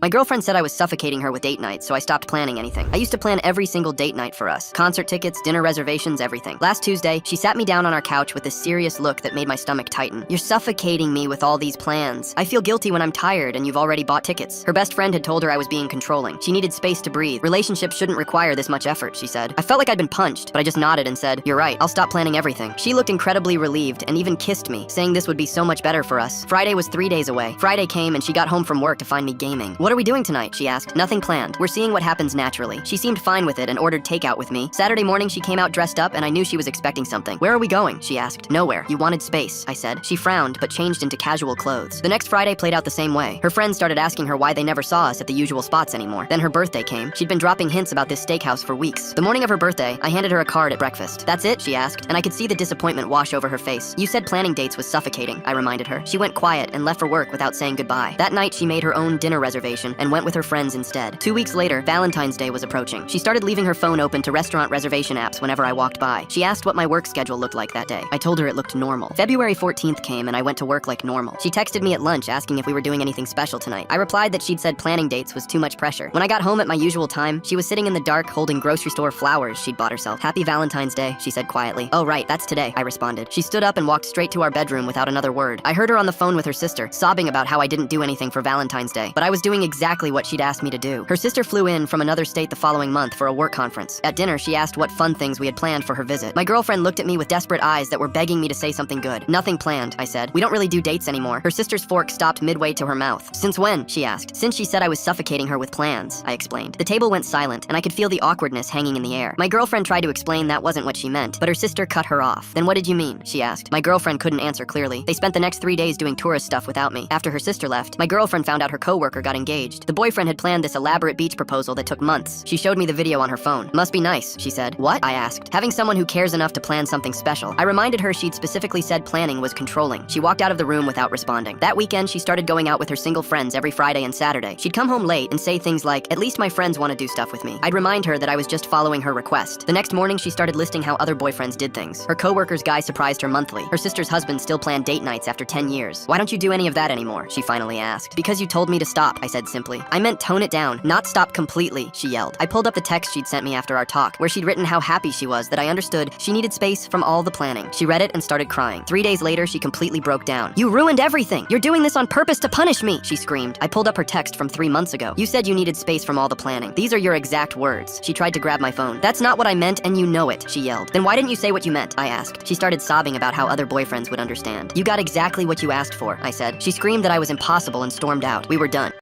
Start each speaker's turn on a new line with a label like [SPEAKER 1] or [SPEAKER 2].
[SPEAKER 1] My girlfriend said I was suffocating her with date nights, so I stopped planning anything. I used to plan every single date night for us. Concert tickets, dinner reservations, everything. Last Tuesday, she sat me down on our couch with this serious look that made my stomach tighten. "You're suffocating me with all these plans. I feel guilty when I'm tired and you've already bought tickets." Her best friend had told her I was being controlling. She needed space to breathe. Relationships shouldn't require this much effort, she said. I felt like I'd been punched, but I just nodded and said, "You're right, I'll stop planning everything." She looked incredibly relieved and even kissed me, saying this would be so much better for us. Friday was 3 days away. Friday came and she got home from work to find me gaming. "What are we doing tonight?" she asked. "Nothing planned. We're seeing what happens naturally." She seemed fine with it and ordered takeout with me. Saturday morning, she came out dressed up and I knew she was expecting something. "Where are we going?" she asked. "Nowhere. You wanted space," I said. She frowned, but changed into casual clothes. The next Friday played out the same way. Her friends started asking her why they never saw us at the usual spots anymore. Then her birthday came. She'd been dropping hints about this steakhouse for weeks. The morning of her birthday, I handed her a card at breakfast. "That's it?" she asked, and I could see the disappointment wash over her face. "You said planning dates was suffocating," I reminded her. She went quiet and left for work without saying goodbye. That night, she made her own dinner reservation and went with her friends instead. 2 weeks later, Valentine's Day was approaching. She started leaving her phone open to restaurant reservation apps whenever I walked by. She asked what my work schedule looked like that day. I told her it looked normal. February 14th came and I went to work like normal. She texted me at lunch asking if we were doing anything special tonight. I replied that she'd said planning dates was too much pressure. When I got home at my usual time, she was sitting in the dark holding grocery store flowers she'd bought herself. "Happy Valentine's Day," she said quietly. "Oh right, that's today," I responded. She stood up and walked straight to our bedroom without another word. I heard her on the phone with her sister, sobbing about how I didn't do anything for Valentine's Day, but I was doing exactly what she'd asked me to do. Her sister flew in from another state the following month for a work conference. At dinner, she asked what fun things we had planned for her visit. My girlfriend looked at me with desperate eyes that were begging me to say something good. "Nothing planned," I said. "We don't really do dates anymore." Her sister's fork stopped midway to her mouth. "Since when?" she asked. "Since she said I was suffocating her with plans," I explained. The table went silent, and I could feel the awkwardness hanging in the air. My girlfriend tried to explain that wasn't what she meant, but her sister cut her off. "Then what did you mean?" she asked. My girlfriend couldn't answer clearly. They spent the next 3 days doing tourist stuff without me. After her sister left, my girlfriend found out her coworker got engaged. The boyfriend had planned this elaborate beach proposal that took months. She showed me the video on her phone. "Must be nice," she said. "What?" I asked. "Having someone who cares enough to plan something special." I reminded her she'd specifically said planning was controlling. She walked out of the room without responding. That weekend, she started going out with her single friends every Friday and Saturday. She'd come home late and say things like, "At least my friends want to do stuff with me." I'd remind her that I was just following her request. The next morning, she started listing how other boyfriends did things. Her coworker's guy surprised her monthly. Her sister's husband still planned date nights after 10 years. "Why don't you do any of that anymore?" she finally asked. "Because you told me to stop," I said simply. "I meant tone it down, not stop completely," she yelled. I pulled up the text she'd sent me after our talk, where she'd written how happy she was that I understood she needed space from all the planning. She read it and started crying. 3 days later, she completely broke down. "You ruined everything! You're doing this on purpose to punish me!" she screamed. I pulled up her text from 3 months ago. "You said you needed space from all the planning. These are your exact words." She tried to grab my phone. "That's not what I meant, and you know it," she yelled. "Then why didn't you say what you meant?" I asked. She started sobbing about how other boyfriends would understand. "You got exactly what you asked for," I said. She screamed that I was impossible and stormed out. We were done.